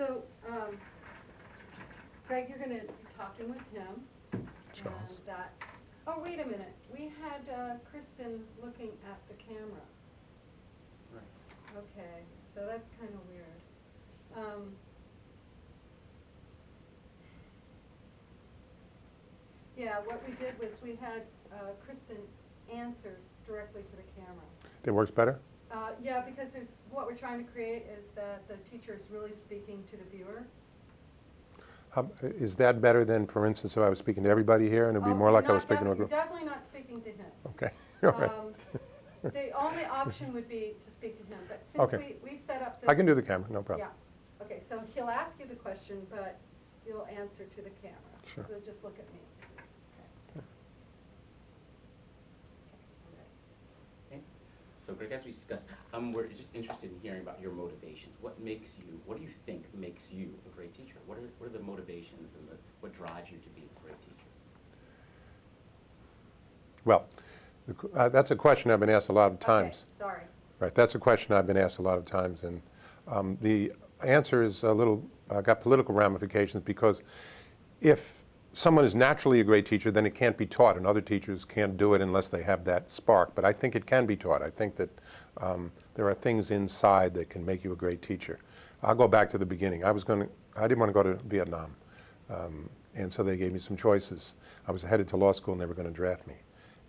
So, Greg, you're going to be talking with him. Charles. And that's, oh, wait a minute. We had Kristen looking at the camera. Right. Okay, so that's kind of weird. Yeah, what we did was we had Kristen answer directly to the camera. That works better? Yeah, because what we're trying to create is that the teacher is really speaking to the viewer. Is that better than, for instance, if I was speaking to everybody here and it'd be more you're like I was not speaking to a You're group? definitely not speaking to him. Okay, all right. The only option would be to speak to him, but since Okay. we set up this. I can do the camera, no problem. Yeah, okay, so he'll ask you the question, but you'll answer to the camera. Sure. So just look at me. Okay. So Greg, as we discussed, we're just interested in hearing about your motivations. What do you think makes you a great teacher? What are the motivations and what drives you to be a great teacher? Well, that's a question I've been asked a lot of times. Okay, sorry. Right, that's a question I've been asked a lot of times, and the answer is a little, got political ramifications, because if someone is naturally a great teacher, then it can't be taught, and other teachers can't do it unless they have that spark. But I think it can be taught. I think that there are things inside that can make you a great teacher. I'll go back to the beginning. I didn't want to go to Vietnam, and so they gave me some choices. I was headed to law school, and they were going to draft me.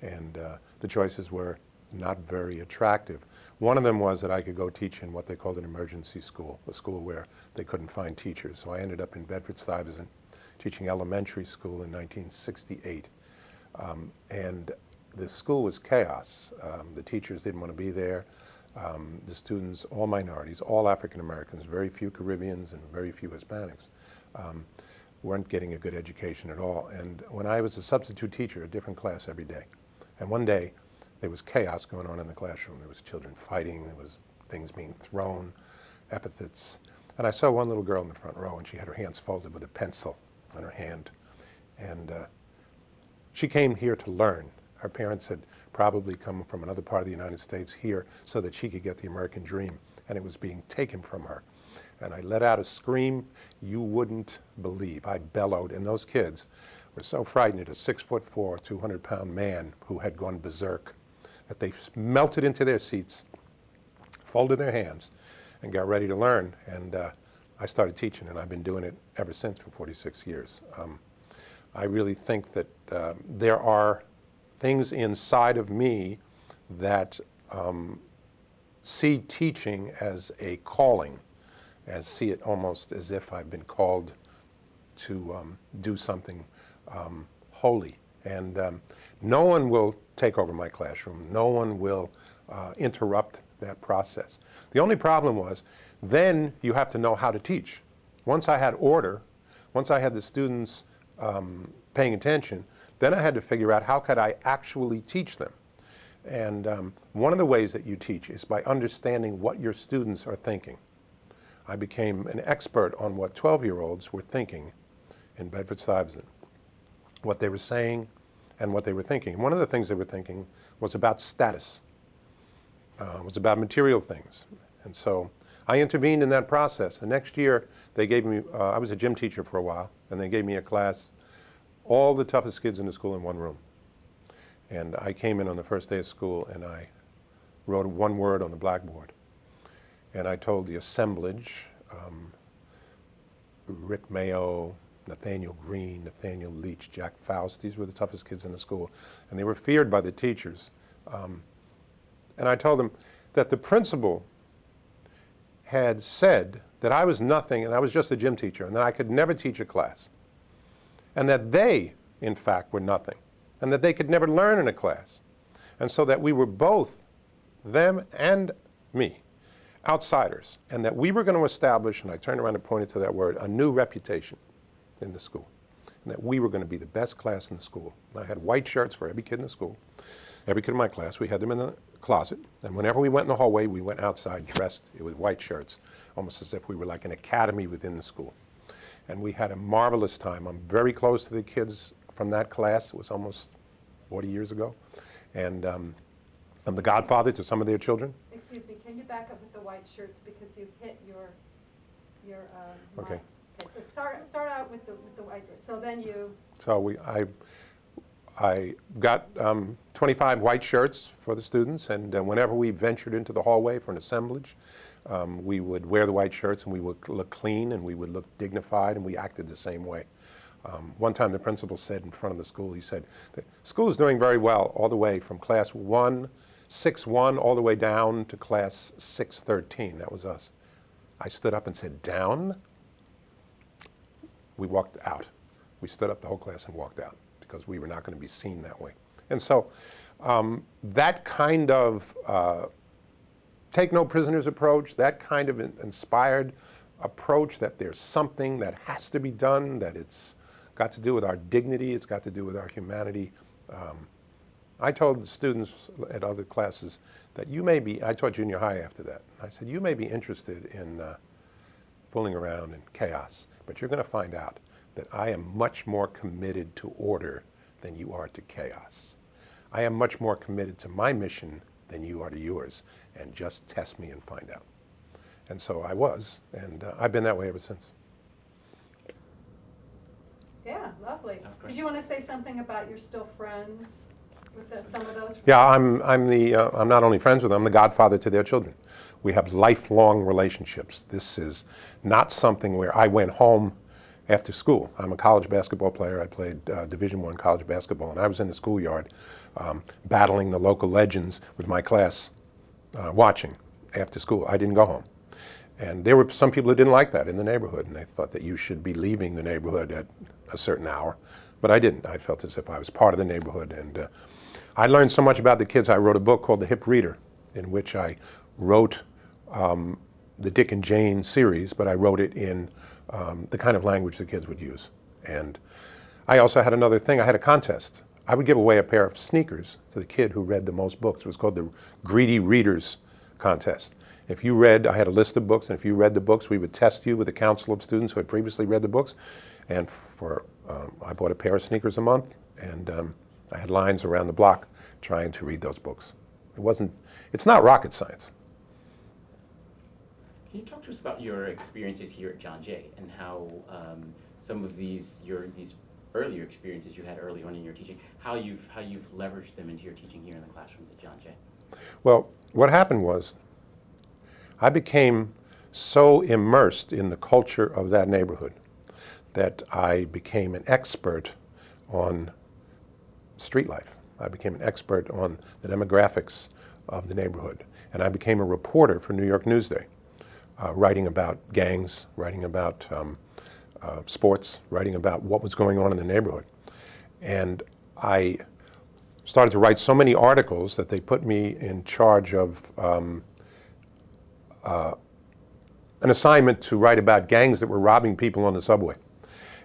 And the choices were not very attractive. One of them was that I could go teach in what they called an emergency school, a school where they couldn't find teachers. So I ended up in Bedford-Stuyvesant teaching elementary school in 1968. And the school was chaos. The teachers didn't want to be there. The students, all minorities, all African Americans, very few Caribbeans and very few Hispanics, weren't getting a good education at all. And when I was a substitute teacher, a different class every day. And one day, there was chaos going on in the classroom. There was children fighting, there was things being thrown, epithets. And I saw one little girl in the front row, and she had her hands folded with a pencil on her hand. And she came here to learn. Her parents had probably come from another part of the United States here so that she could get the American dream, and it was being taken from her. And I let out a scream you wouldn't believe. I bellowed, and those kids were so frightened at a 6'4", 200-pound man who had gone berserk that they melted into their seats, folded their hands, and got ready to learn. And I started teaching, and I've been doing it ever since for 46 years. I really think that there are things inside of me that see teaching as a calling, see it almost as if I've been called to do something holy. And no one will take over my classroom. No one will interrupt that process. The only problem was, then you have to know how to teach. Once I had order, once I had the students paying attention, then I had to figure out how could I actually teach them. And one of the ways that you teach is by understanding what your students are thinking. I became an expert on what 12-year-olds were thinking in Bedford-Stuyvesant, what they were saying and what they were thinking. And one of the things they were thinking was about status, was about material things. And so I intervened in that process. The next year, they gave me, I was a gym teacher for a while, and they gave me a class, all the toughest kids in the school in one room. And I came in on the first day of school, and I wrote one word on the blackboard. And I told the assemblage, Rick Mayo, Nathaniel Green, Nathaniel Leach, Jack Faust, these were the toughest kids in the school. And they were feared by the teachers. And I told them that the principal had said that I was nothing and I was just a gym teacher and that I could never teach a class. And that they, in fact, were nothing. And that they could never learn in a class. And so that we were both, them and me, outsiders. And that we were going to establish, and I turned around and pointed to that word, a new reputation in the school. And that we were going to be the best class in the school. And I had white shirts for every kid in the school. Every kid in my class, we had them in the closet. And whenever we went in the hallway, we went outside dressed with white shirts, almost as if we were like an academy within the school. And we had a marvelous time. I'm very close to the kids from that class. It was almost 40 years ago. And I'm the godfather to some of their children. Excuse me, can you back up with the white shirts because you hit your your, Okay. line. Okay, so start out with the white dress. So then you, So I got 25 white shirts for the students, and whenever we ventured into the hallway for an assemblage, we would wear the white shirts and we would look clean and we would look dignified, and we acted the same way. One time the principal said in front of the school, he said, the school is doing very well all the way from class 6-1 all the way down to class 6-13. That was us. I stood up and said, down? We walked out. We stood up, the whole class, and walked out because we were not going to be seen that way. And so that kind of take no prisoners approach, that kind of inspired approach that there's something that has to be done, that it's got to do with our dignity, it's got to do with our humanity. I told the students at other classes that you may be, I taught junior high after that, I said, you may be interested in fooling around in chaos, but you're going to find out that I am much more committed to order than you are to chaos. I am much more committed to my mission than you are to yours, and just test me and find out. And so I was, and I've been that way ever since. yeah, lovely. That's great. Did you want to say something about you're still friends with some of those? Yeah, I'm not only friends with them, I'm the godfather to their children. We have lifelong relationships. This is not something where I went home after school. I'm a college basketball player. I played Division I college basketball, and I was in the schoolyard battling the local legends with my class watching after school. I didn't go home. And there were some people who didn't like that in the neighborhood, and they thought that you should be leaving the neighborhood at a certain hour. But I didn't. I felt as if I was part of the neighborhood. And I learned so much about the kids. I wrote a book called The Hip Reader, in which I wrote the Dick and Jane series, but I wrote it in the kind of language the kids would use. And I also had another thing. I had a contest. I would give away a pair of sneakers to the kid who read the most books. It was called the Greedy Readers Contest. If you read, I had a list of books, and if you read the books, we would test you with a council of students who had previously read the books. And I bought a pair of sneakers a month, and I had lines around the block trying to read those books. It's not rocket science. Can you talk to us about your experiences here at John Jay and how some of these earlier experiences you had early on in your teaching, how you've leveraged them into your teaching here in the classrooms at John Jay? Well, what happened was I became so immersed in the culture of that neighborhood that I became an expert on street life. I became an expert on the demographics of the neighborhood. And I became a reporter for New York Newsday, writing about gangs, writing about sports, writing about what was going on in the neighborhood. And I started to write so many articles that they put me in charge of an assignment to write about gangs that were robbing people on the subway.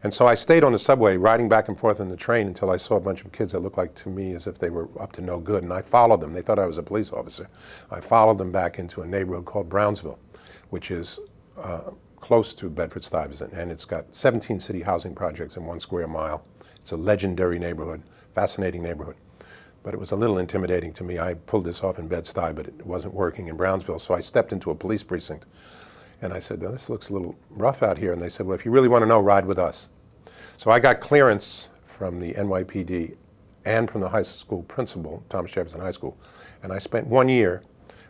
And so I stayed on the subway, riding back and forth on the train until I saw a bunch of kids that looked like to me as if they were up to no good. And I followed them. They thought I was a police officer. I followed them back into a neighborhood called Brownsville, which is close to Bedford-Stuyvesant. And it's got 17 city housing projects in 1 square mile. It's a legendary neighborhood, fascinating neighborhood. But it was a little intimidating to me. I pulled this off in Bed-Stuy, but it wasn't working in Brownsville. So I stepped into a police precinct. And I said, this looks a little rough out here. And they said, well, if you really want to know, ride with us. So I got clearance from the NYPD and from the high school principal, Thomas Jefferson High School. And I spent 1 year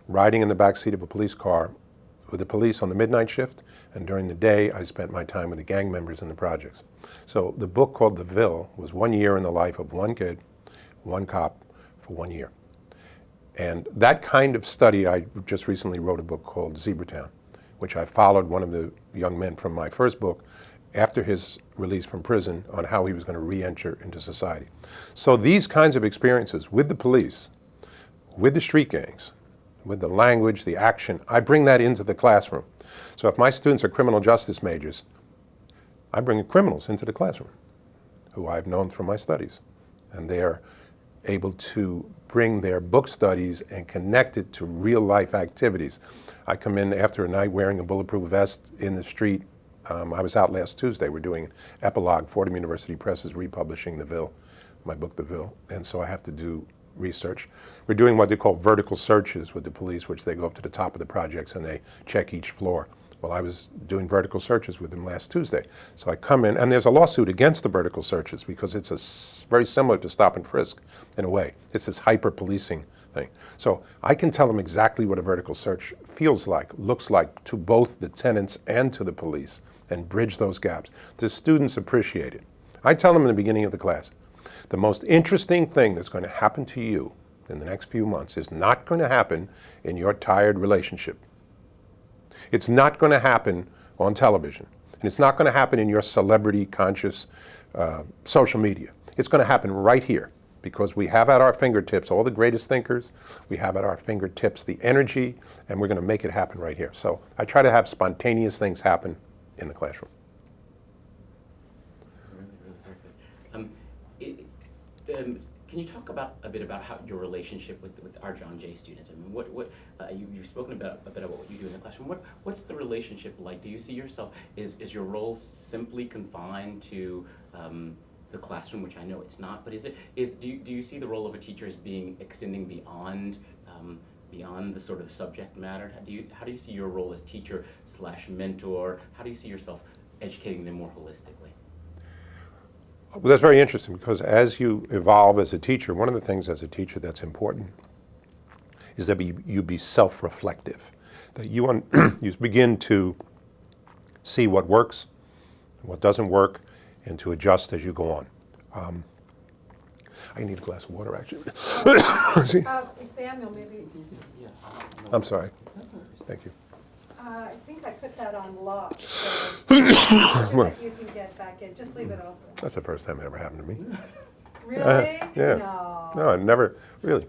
riding in the backseat of a police car with the police on the midnight shift. And during the day, I spent my time with the gang members in the projects. So the book called The Ville was 1 year in the life of one kid, one cop, for 1 year. And that kind of study, I just recently wrote a book called Zebratown, which I followed one of the young men from my first book after his release from prison on how he was going to re-enter into society. So these kinds of experiences with the police, with the street gangs, with the language, the action, I bring that into the classroom. So if my students are criminal justice majors, I bring criminals into the classroom who I've known from my studies. And they're able to bring their book studies and connect it to real life activities. I come in after a night wearing a bulletproof vest in the street. I was out last Tuesday. We're doing an epilogue. Fordham University Press is republishing The Ville, my book The Ville, and so I have to do research. We're doing what they call vertical searches with the police, which they go up to the top of the projects and they check each floor Well, I was doing vertical searches with him last Tuesday. So I come in, and there's a lawsuit against the vertical searches because it's very similar to stop and frisk in a way. It's this hyper-policing thing. So I can tell them exactly what a vertical search feels like, looks like to both the tenants and to the police, and bridge those gaps. The students appreciate it. I tell them in the beginning of the class, the most interesting thing that's going to happen to you in the next few months is not going to happen in your tired relationship. It's not going to happen on television. And it's not going to happen in your celebrity-conscious social media. It's going to happen right here because we have at our fingertips all the greatest thinkers. We have at our fingertips the energy, and we're going to make it happen right here. So I try to have spontaneous things happen in the classroom. Really, really very good. Can you talk a bit about how your relationship with our John Jay students? I mean, you've spoken a bit about what you do in the classroom. What's the relationship like? Do you see yourself, is your role simply confined to the classroom, which I know it's not, but do you see the role of a teacher as being extending beyond the sort of subject matter? How do you see your role as teacher / mentor? How do you see yourself educating them more holistically? Well, that's very interesting because as you evolve as a teacher, one of the things as a teacher that's important is that you be self-reflective, that you begin to see what works and what doesn't work and to adjust as you go on. I need a glass of water, actually. See? Samuel, maybe, Yeah. I'm sorry. Thank you. I think I put that on lock, so that you can get back in. Just leave it open. That's the first time it ever happened to me. Really? Yeah. No. No, I never, really.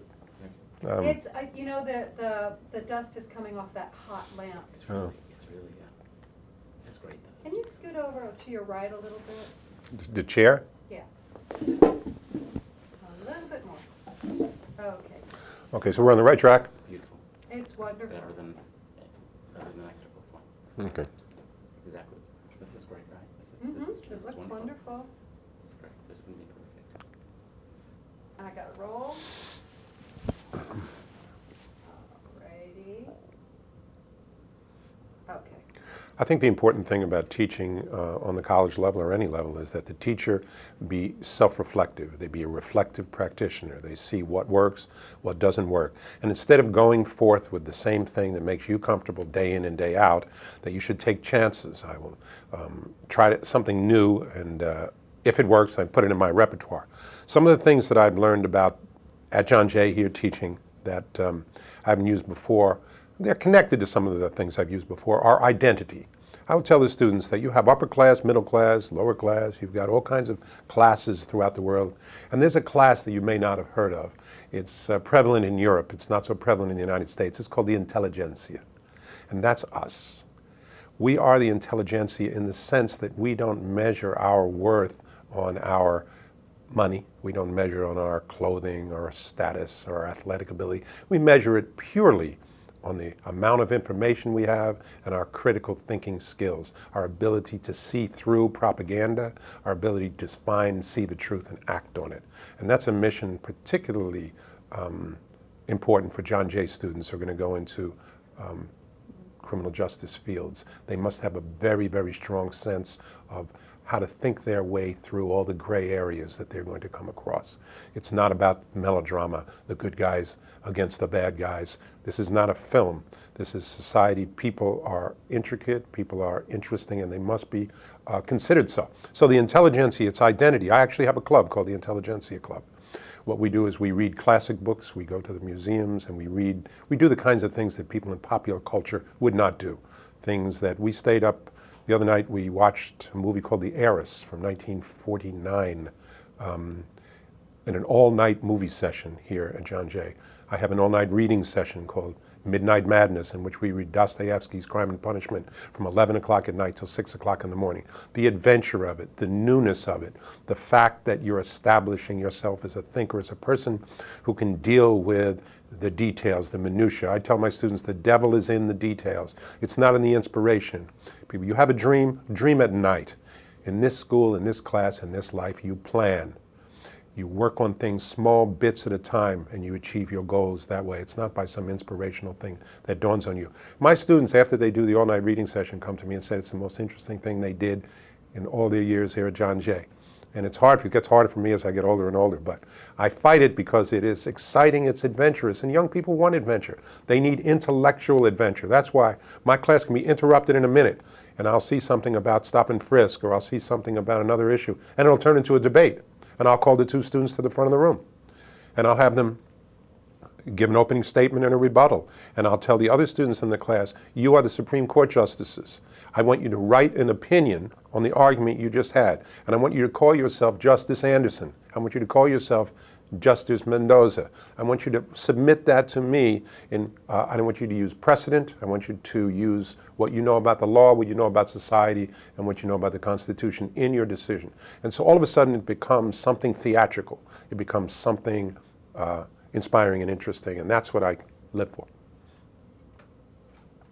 It's, you know, the dust is coming off that hot lamp. It's really, yeah. This is great. Can you scoot over to your right a little bit? The chair? Yeah. A little bit more. Okay. Okay, so we're on the right track? Beautiful. It's wonderful. Better than equitable form. Okay. Exactly. This is great, right? This is It looks wonderful. This is great. This is going to be perfect. I got to roll. Alrighty. Okay. I think the important thing about teaching on the college level or any level is that the teacher be self-reflective. They be a reflective practitioner. They see what works, what doesn't work. And instead of going forth with the same thing that makes you comfortable day in and day out, that you should take chances. I will try something new, and if it works, I put it in my repertoire. Some of the things that I've learned about at John Jay here teaching that I haven't used before, they're connected to some of the things I've used before, are identity. I would tell the students that you have upper class, middle class, lower class, you've got all kinds of classes throughout the world, and there's a class that you may not have heard of. It's prevalent in Europe, it's not so prevalent in the United States. It's called the intelligentsia, and that's us. We are the intelligentsia in the sense that we don't measure our worth on our money. We don't measure on our clothing or our status or our athletic ability. We measure it purely on the amount of information we have and our critical thinking skills, our ability to see through propaganda, our ability to find and see the truth and act on it. And that's a mission particularly important for John Jay students who are going to go into criminal justice fields. They must have a very, very strong sense of how to think their way through all the gray areas that they're going to come across. It's not about melodrama, the good guys against the bad guys. This is not a film. This is society. People are intricate, people are interesting, and they must be considered so. So the intelligentsia, its identity. I actually have a club called the Intelligentsia Club. What we do is we read classic books, we go to the museums, and we do the kinds of things that people in popular culture would not do. Things that we stayed up. The other night we watched a movie called The Heiress from 1949 in an all-night movie session here at John Jay. I have an all-night reading session called Midnight Madness, in which we read Dostoevsky's Crime and Punishment from 11 o'clock at night till 6 o'clock in the morning. The adventure of it, the newness of it, the fact that you're establishing yourself as a thinker, as a person who can deal with the details, the minutiae. I tell my students the devil is in the details. It's not in the inspiration. People, you have a dream at night. In this school, in this class, in this life, you plan. You work on things small bits at a time, and you achieve your goals that way. It's not by some inspirational thing that dawns on you. My students, after they do the all-night reading session, come to me and say it's the most interesting thing they did in all their years here at John Jay. And it gets harder for me as I get older and older, but I fight it because it is exciting, it's adventurous, and young people want adventure. They need intellectual adventure. That's why my class can be interrupted in a minute, and I'll see something about stop and frisk, or I'll see something about another issue, and it'll turn into a debate. And I'll call the two students to the front of the room, and I'll have them give an opening statement and a rebuttal. And I'll tell the other students in the class, you are the Supreme Court justices. I want you to write an opinion on the argument you just had. And I want you to call yourself Justice Anderson. I want you to call yourself Justice Mendoza. I want you to submit that to me. I don't want you to use precedent. I want you to use what you know about the law, what you know about society, and what you know about the Constitution in your decision. And so all of a sudden it becomes something theatrical. It becomes something inspiring and interesting, and that's what I live for.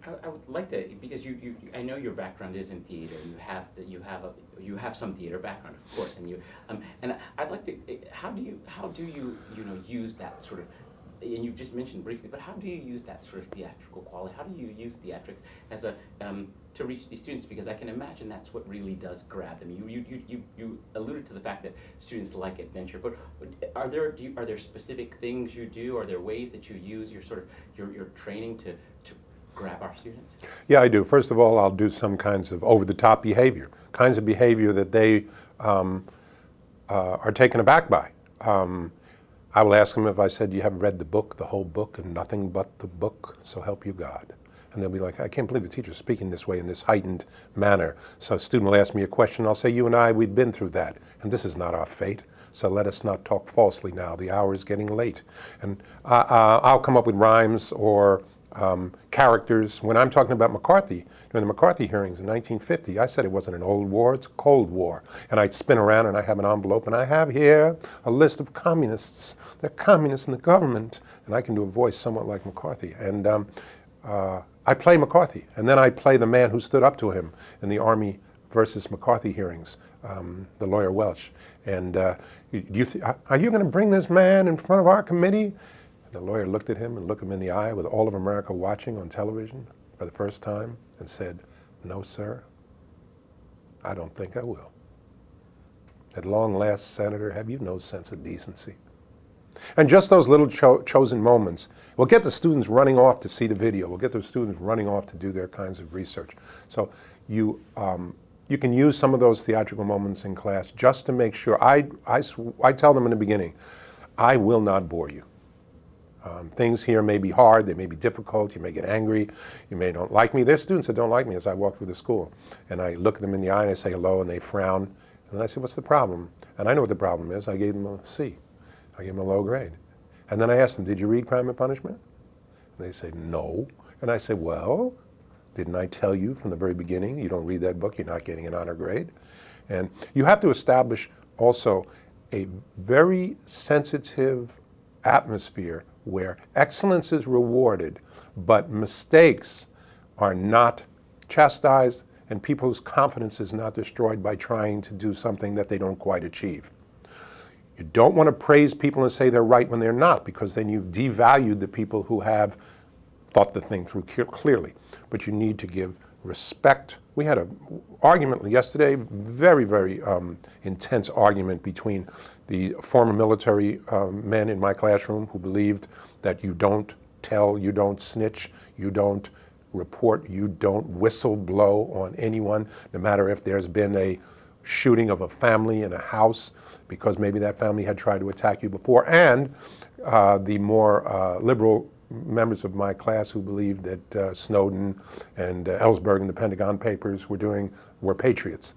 I would like to, because I know your background is in theater. You have some theater background, of course, and I'd like to. How do you use that sort of? And you've just mentioned briefly, but how do you use that sort of theatrical quality? How do you use theatrics as a to reach these students? Because I can imagine that's what really does grab them. You alluded to the fact that students like adventure, but are there specific things you do? Are there ways that you use your sort of your training to grab our students? Yeah, I do. First of all, I'll do some kinds of over-the-top behavior, kinds of behavior that they are taken aback by. I will ask them if I said, you haven't read the book, the whole book, and nothing but the book, so help you God. And they'll be like, I can't believe the teacher's speaking this way in this heightened manner. So a student will ask me a question, I'll say, you and I, we've been through that, and this is not our fate. So let us not talk falsely now. The hour is getting late. And I'll come up with rhymes or characters. When I'm talking about McCarthy, during the McCarthy hearings in 1950, I said it wasn't an old war, it's a cold war. And I'd spin around and I have an envelope and I have here a list of communists. They're communists in the government. And I can do a voice somewhat like McCarthy. And I play McCarthy. And then I play the man who stood up to him in the Army versus McCarthy hearings, the lawyer Welch. And are you going to bring this man in front of our committee? The lawyer looked at him and looked him in the eye with all of America watching on television for the first time and said, no, sir, I don't think I will. At long last, Senator, have you no sense of decency? And just those little chosen moments will get the students running off to see the video. We'll get the students running off to do their kinds of research. So you can use some of those theatrical moments in class just to make sure. I tell them in the beginning, I will not bore you. Things here may be hard, they may be difficult, you may get angry, you may not like me. There's students that don't like me as I walk through the school. And I look them in the eye and I say hello and they frown. And then I say, what's the problem? And I know what the problem is. I gave them a C. I gave them a low grade. And then I ask them, did you read Crime and Punishment? And they say, no. And I say, well, didn't I tell you from the very beginning, you don't read that book, you're not getting an honor grade? And you have to establish also a very sensitive atmosphere where excellence is rewarded, but mistakes are not chastised and people's confidence is not destroyed by trying to do something that they don't quite achieve. You don't want to praise people and say they're right when they're not, because then you've devalued the people who have thought the thing through clearly. But you need to give respect. We had an argument yesterday, very, very intense argument between the former military men in my classroom who believed that you don't tell, you don't snitch, you don't report, you don't whistle blow on anyone, no matter if there's been a shooting of a family in a house because maybe that family had tried to attack you before, and the more liberal members of my class who believed that Snowden and Ellsberg and the Pentagon Papers were patriots.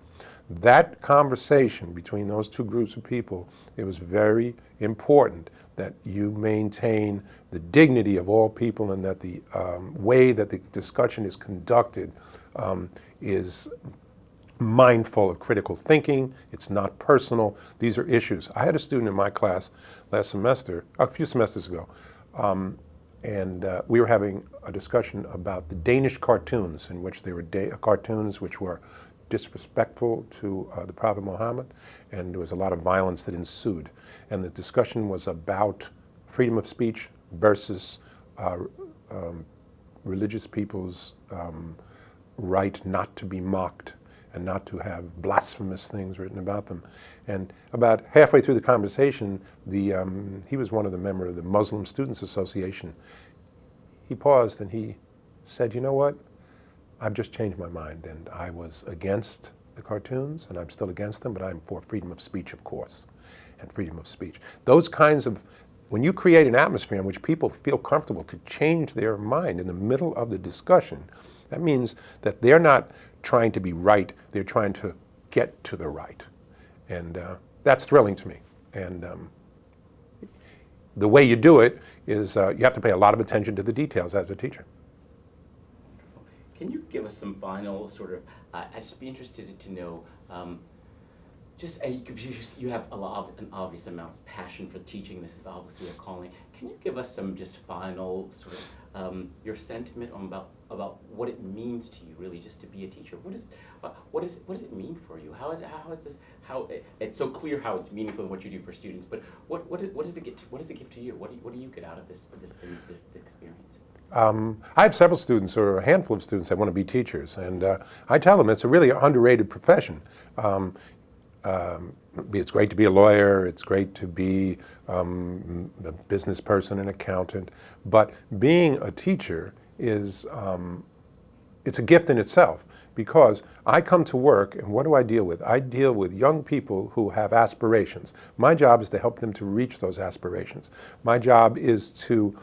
That conversation between those two groups of people, it was very important that you maintain the dignity of all people and that the way that the discussion is conducted is mindful of critical thinking. It's not personal. These are issues. I had a student in my class last semester, a few semesters ago, and we were having a discussion about the Danish cartoons, in which they were cartoons which were disrespectful to the Prophet Muhammad, and there was a lot of violence that ensued. And the discussion was about freedom of speech versus religious people's right not to be mocked and not to have blasphemous things written about them. And about halfway through the conversation, he was one of the members of the Muslim Students Association. He paused and he said, you know what? I've just changed my mind, and I was against the cartoons, and I'm still against them, but I'm for freedom of speech, of course, and freedom of speech. Those kinds of, when you create an atmosphere in which people feel comfortable to change their mind in the middle of the discussion, that means that they're not trying to be right, they're trying to get to the right. And that's thrilling to me. And the way you do it is you have to pay a lot of attention to the details as a teacher. Can you give us some final sort of, I'd just be interested to know, you have an obvious amount of passion for teaching, this is obviously a calling. Can you give us some just final sort of, your sentiment on about what it means to you really just to be a teacher? What does it mean for you? How is this, it's so clear how it's meaningful in what you do for students, but what does it give to you? What do you get out of this experience? I have several students, or a handful of students, that want to be teachers, and I tell them it's a really underrated profession. It's great to be a lawyer, it's great to be a business person, an accountant, but being a teacher is, it's a gift in itself, because I come to work and what do I deal with? I deal with young people who have aspirations. My job is to help them to reach those aspirations. My job is to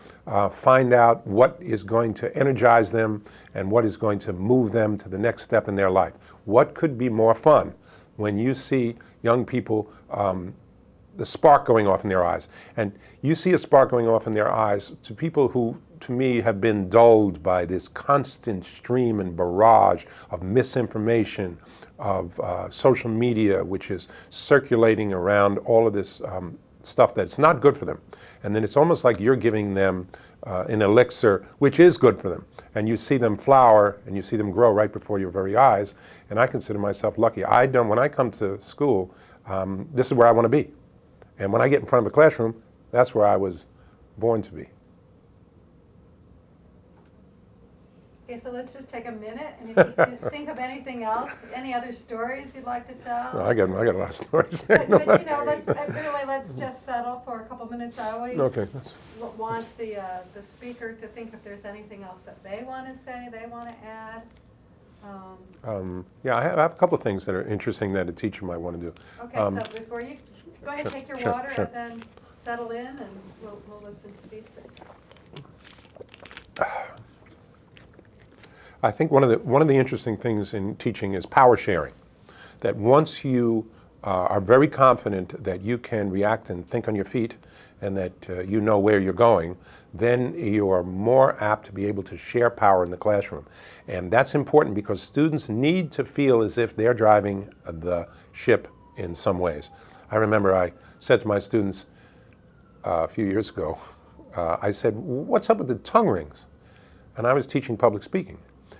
find out what is going to energize them and what is going to move them to the next step in their life. What could be more fun when you see young people, the spark going off in their eyes. And you see a spark going off in their eyes to people who, to me, have been dulled by this constant stream and barrage of misinformation, of social media, which is circulating around all of this stuff that's not good for them. And then it's almost like you're giving them an elixir, which is good for them. And you see them flower and you see them grow right before your very eyes. And I consider myself lucky. When I come to school, this is where I want to be. And when I get in front of a classroom, that's where I was born to be. Okay, so let's just take a minute, and if you can think of anything else, any other stories you'd like to tell? Well, I got a lot of stories. But you know, let's just settle for a couple minutes. I always want the speaker to think if there's anything else that they want to say, they want to add. Yeah, I have a couple of things that are interesting that a teacher might want to do. Okay, so before you go ahead and take your water sure. and then settle in, and we'll listen to these things. I think one of the interesting things in teaching is power sharing. That once you are very confident that you can react and think on your feet, and that you know where you're going, then you are more apt to be able to share power in the classroom. And that's important because students need to feel as if they're driving the ship in some ways. I remember I said to my students a few years ago, I said, what's up with the tongue rings? And I was teaching public speaking.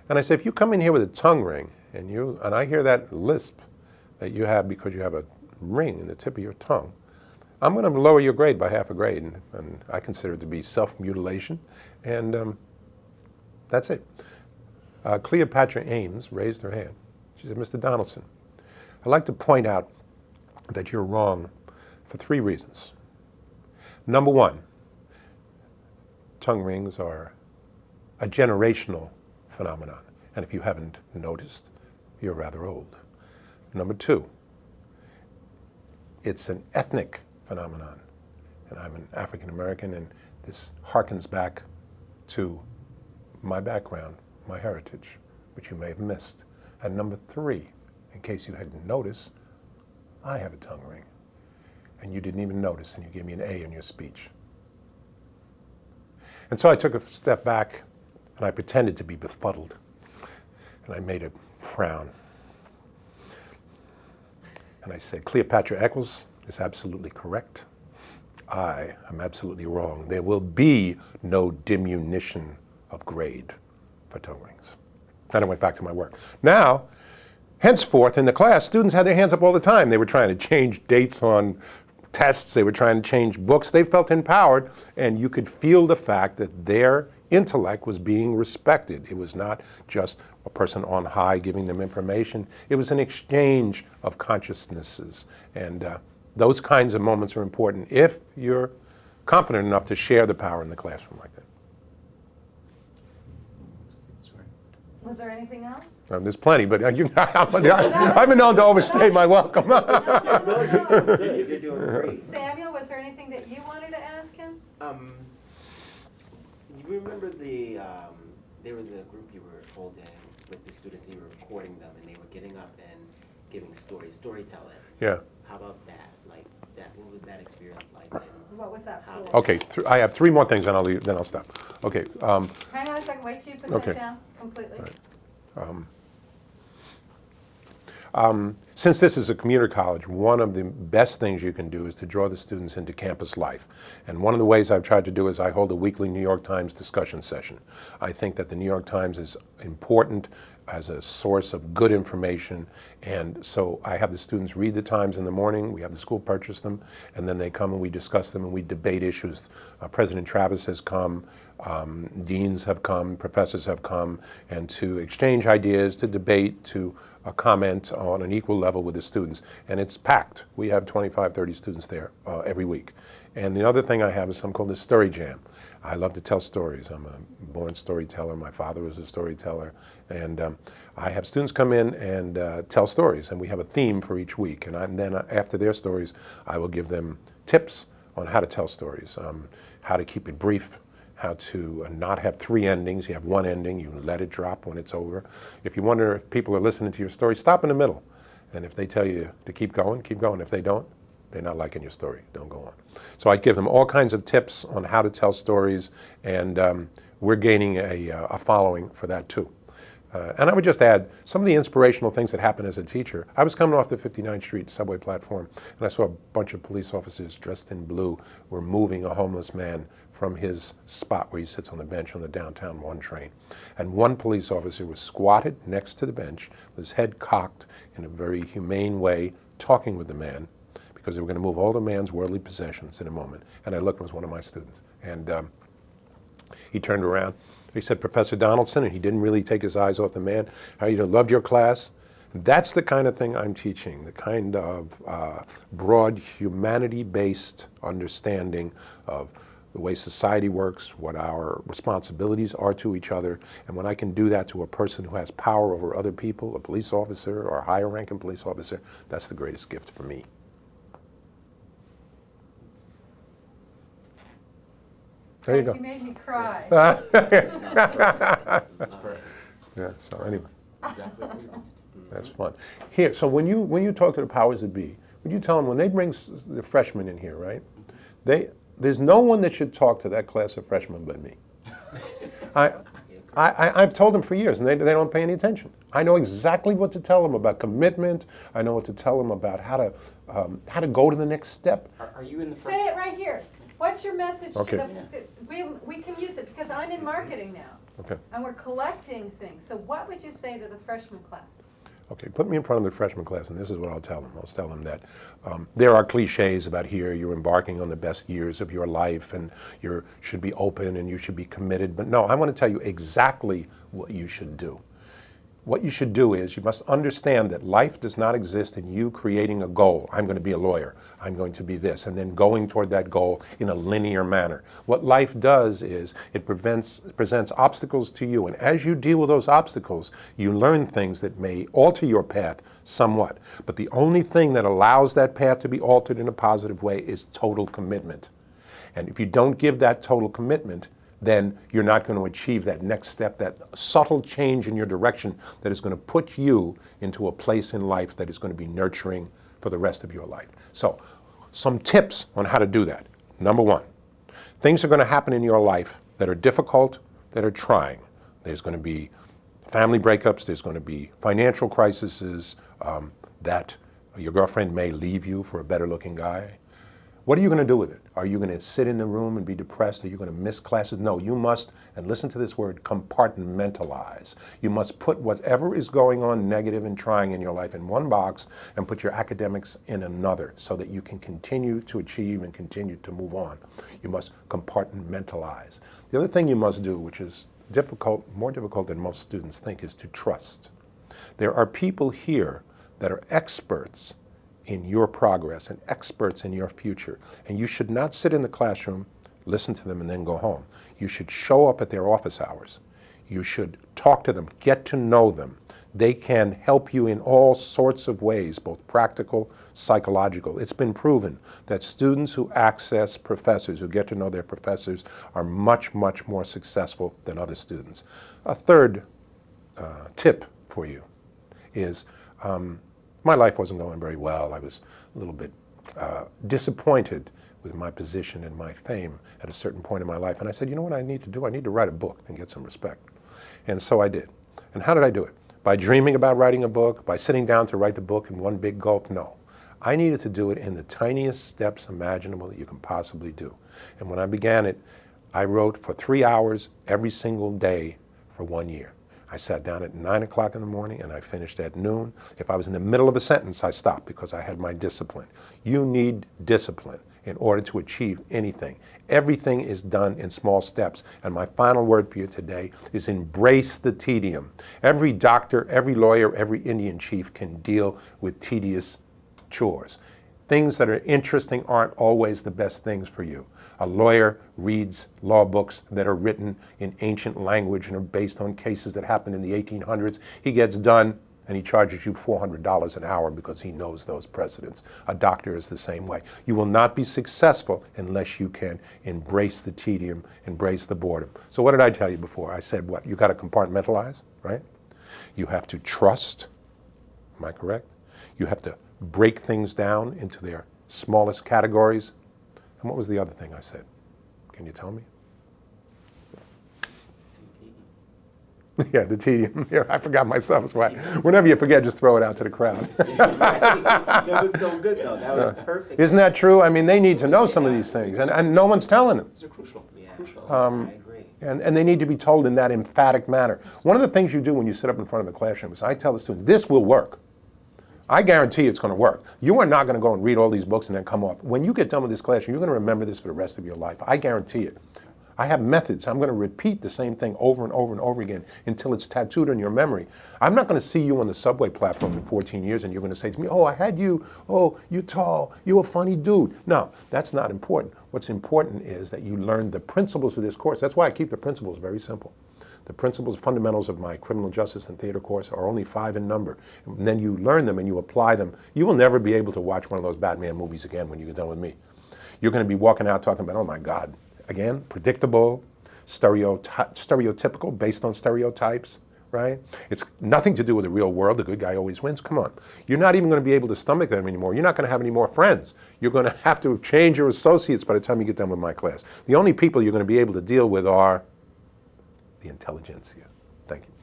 And I said, if you come in here with a tongue ring, and I hear that lisp that you have because you have a ring in the tip of your tongue, I'm going to lower your grade by half a grade, and I consider it to be self-mutilation, and that's it. Cleopatra Ames raised her hand. She said, Mr. Donaldson, I'd like to point out that you're wrong for 3 reasons. Number 1, tongue rings are a generational phenomenon, and if you haven't noticed, you're rather old. Number 2, it's an ethnic phenomenon, and I'm an African American, and this harkens back to my background, my heritage, which you may have missed. And number 3, in case you hadn't noticed, I have a tongue ring, and you didn't even notice, and you gave me an A in your speech. And so I took a step back, and I pretended to be befuddled, and I made a frown. And I said, Cleopatra Eccles is absolutely correct. I am absolutely wrong. There will be no diminution of grade for tongue rings. And I went back to my work. Now, Henceforth, in the class, students had their hands up all the time. They were trying to change dates on tests. They were trying to change books. They felt empowered, and you could feel the fact that their intellect was being respected. It was not just a person on high giving them information. It was an exchange of consciousnesses. And those kinds of moments are important if you're confident enough to share the power in the classroom like that. Was there anything else? There's plenty, but I've been known to overstay my welcome. You're doing great. Samuel, was there anything that you wanted to ask him? You remember there was a group you were holding with the students and you were recording them and they were getting up and giving storytelling. Yeah. How about that? Like that, what was that experience like? And What was that for? Okay, I have 3 more things, and then I'll stop. Okay. Hang on a second, wait till you put Okay. that down completely. Since this is a commuter college, one of the best things you can do is to draw the students into campus life. And one of the ways I've tried to do is I hold a weekly New York Times discussion session. I think that the New York Times is important as a source of good information, and so I have the students read the Times in the morning, we have the school purchase them, and then they come and we discuss them and we debate issues. President Travis has come, deans have come, professors have come, and to exchange ideas, to debate, to comment on an equal level with the students. And it's packed. We have 25, 30 students there every week. And the other thing I have is something called the Story Jam. I love to tell stories. I'm a born storyteller. My father was a storyteller. And I have students come in and tell stories. And we have a theme for each week. And then after their stories, I will give them tips on how to tell stories, how to keep it brief, how to not have 3 endings. You have 1 ending. You let it drop when it's over. If you wonder if people are listening to your story, stop in the middle. And if they tell you to keep going, keep going. If they don't, they're not liking your story. Don't go on. So I give them all kinds of tips on how to tell stories, and we're gaining a following for that too. And I would just add some of the inspirational things that happened as a teacher. I was coming off the 59th Street subway platform, and I saw a bunch of police officers dressed in blue were moving a homeless man from his spot where he sits on the bench on the downtown 1 train. And one police officer was squatted next to the bench with his head cocked in a very humane way, talking with the man, because they were going to move all the man's worldly possessions in a moment. And I looked, it was one of my students. And he turned around. He said, "Professor Donaldson," and he didn't really take his eyes off the man. "How you loved your class?" And that's the kind of thing I'm teaching, the kind of broad humanity-based understanding of the way society works, what our responsibilities are to each other. And when I can do that to a person who has power over other people, a police officer or a higher ranking police officer, that's the greatest gift for me. There you go. You made me cry. That's perfect. Yeah, so anyway, Exactly what we want. that's fun. Here, so when you talk to the powers that be, would you tell them when they bring the freshmen in here, right? There's no one that should talk to that class of freshmen but me. I've told them for years, and they don't pay any attention. I know exactly what to tell them about commitment. I know what to tell them about how to go to the next step. Are you in the first? Say it right here. What's your message Okay. to we can use it because I'm in marketing now. Okay. And we're collecting things. So what would you say to the freshman class? Okay, put me in front of the freshman class, and this is what I'll tell them. I'll tell them that there are cliches about here, you're embarking on the best years of your life, and you should be open, and you should be committed. But no, I want to tell you exactly what you should do. What you should do is you must understand that life does not exist in you creating a goal. I'm going to be a lawyer. I'm going to be this, and then going toward that goal in a linear manner. What life does is it presents obstacles to you, and as you deal with those obstacles, you learn things that may alter your path somewhat. But the only thing that allows that path to be altered in a positive way is total commitment. And if you don't give that total commitment, then you're not going to achieve that next step, that subtle change in your direction that is going to put you into a place in life that is going to be nurturing for the rest of your life. So, some tips on how to do that. Number 1, things are going to happen in your life that are difficult, that are trying. There's going to be family breakups, there's going to be financial crises, that your girlfriend may leave you for a better looking guy, What are you going to do with it? Are you going to sit in the room and be depressed? Are you going to miss classes? No, you must, and listen to this word, compartmentalize. You must put whatever is going on negative and trying in your life in one box and put your academics in another so that you can continue to achieve and continue to move on. You must compartmentalize. The other thing you must do, which is difficult, more difficult than most students think, is to trust. There are people here that are experts in your progress and experts in your future. And you should not sit in the classroom, listen to them, and then go home. You should show up at their office hours. You should talk to them, get to know them. They can help you in all sorts of ways, both practical, psychological. It's been proven that students who access professors, who get to know their professors, are much, much more successful than other students. A third tip for you is, my life wasn't going very well. I was a little bit disappointed with my position and my fame at a certain point in my life. And I said, you know what I need to do? I need to write a book and get some respect. And so I did. And how did I do it? By dreaming about writing a book? By sitting down to write the book in one big gulp? No. I needed to do it in the tiniest steps imaginable that you can possibly do. And when I began it, I wrote for 3 hours every single day for 1 year. I sat down at 9 o'clock in the morning and I finished at noon. If I was in the middle of a sentence, I stopped because I had my discipline. You need discipline in order to achieve anything. Everything is done in small steps. And my final word for you today is embrace the tedium. Every doctor, every lawyer, every Indian chief can deal with tedious chores. Things that are interesting aren't always the best things for you. A lawyer reads law books that are written in ancient language and are based on cases that happened in the 1800s. He gets done and he charges you $400 an hour because he knows those precedents. A doctor is the same way. You will not be successful unless you can embrace the tedium, embrace the boredom. So what did I tell you before? I said what? You got to compartmentalize, right? You have to trust. Am I correct? You have to break things down into their smallest categories. And what was the other thing I said? Can you tell me? Yeah, the tedium. Yeah, I forgot myself. That's why. Whenever you forget, just throw it out to the crowd. That was so good, though. That was perfect. Isn't that true? I mean, they need to know some of these things, and no one's telling them. These are crucial. Yeah, Crucial. I agree. And they need to be told in that emphatic manner. One of the things you do when you sit up in front of a classroom is I tell the students, this will work. I guarantee it's going to work. You are not going to go and read all these books and then come off. When you get done with this classroom, you're going to remember this for the rest of your life. I guarantee it. I have methods. I'm going to repeat the same thing over and over and over again until it's tattooed on your memory. I'm not going to see you on the subway platform in 14 years and you're going to say to me, oh, I had you. Oh, you're tall. You're a funny dude. No, that's not important. What's important is that you learn the principles of this course. That's why I keep the principles very simple. The principles, fundamentals of my criminal justice and theater course are only 5 in number. And then you learn them and you apply them. You will never be able to watch one of those Batman movies again when you get done with me. You're going to be walking out talking about, oh my God, again, predictable, stereotypical, based on stereotypes, right? It's nothing to do with the real world. The good guy always wins. Come on. You're not even going to be able to stomach them anymore. You're not going to have any more friends. You're going to have to change your associates by the time you get done with my class. The only people you're going to be able to deal with are the intelligentsia. Thank you.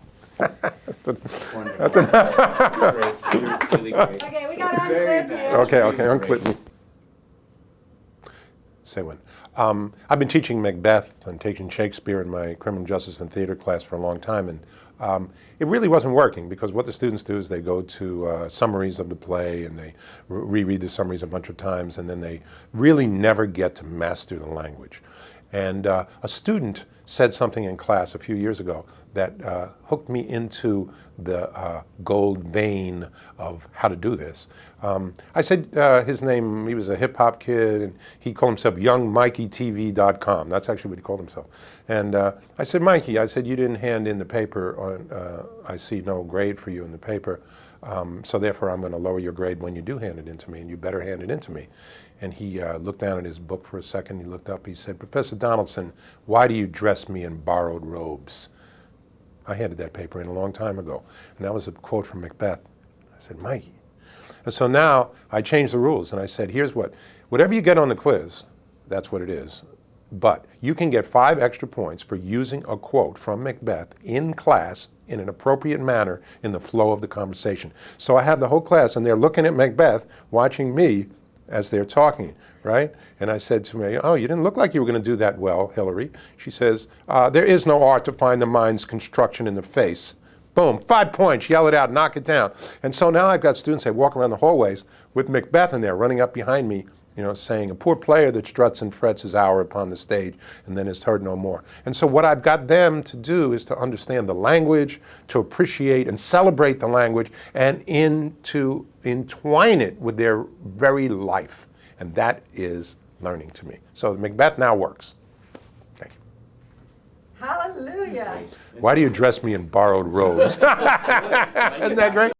Wonderful. Great. It was really great. Okay, we got to unclip you. Okay, unclip me. Say when. I've been teaching Macbeth and teaching Shakespeare in my criminal justice and theater class for a long time, and it really wasn't working because what the students do is they go to summaries of the play and they reread the summaries a bunch of times, and then they really never get to master the language. And a student said something in class a few years ago that hooked me into the gold vein of how to do this. I said his name, he was a hip-hop kid, and he called himself YoungMikeyTV.com. That's actually what he called himself. And I said, Mikey, I said, you didn't hand in the paper on, I see no grade for you in the paper, so therefore I'm going to lower your grade when you do hand it in to me, and you better hand it in to me. And he looked down at his book for a second, he looked up, he said, Professor Donaldson, why do you dress me in borrowed robes? I handed that paper in a long time ago, and that was a quote from Macbeth. I said, Mikey. And so now I changed the rules, and I said, here's what, whatever you get on the quiz, that's what it is. But you can get 5 extra points for using a quote from Macbeth in class in an appropriate manner in the flow of the conversation. So I have the whole class, and they're looking at Macbeth, watching me as they're talking, right? And I said to me, oh, you didn't look like you were going to do that well, Hillary. She says, there is no art to find the mind's construction in the face. Boom, 5 points, yell it out, knock it down. And so now I've got students, they walk around the hallways with Macbeth in there running up behind me, saying, a poor player that struts and frets his hour upon the stage and then is heard no more. And so what I've got them to do is to understand the language, to appreciate and celebrate the language, and to entwine it with their very life. And that is learning to me. So Macbeth now works. Thank you. Hallelujah. Why do you dress me in borrowed robes? Isn't that great?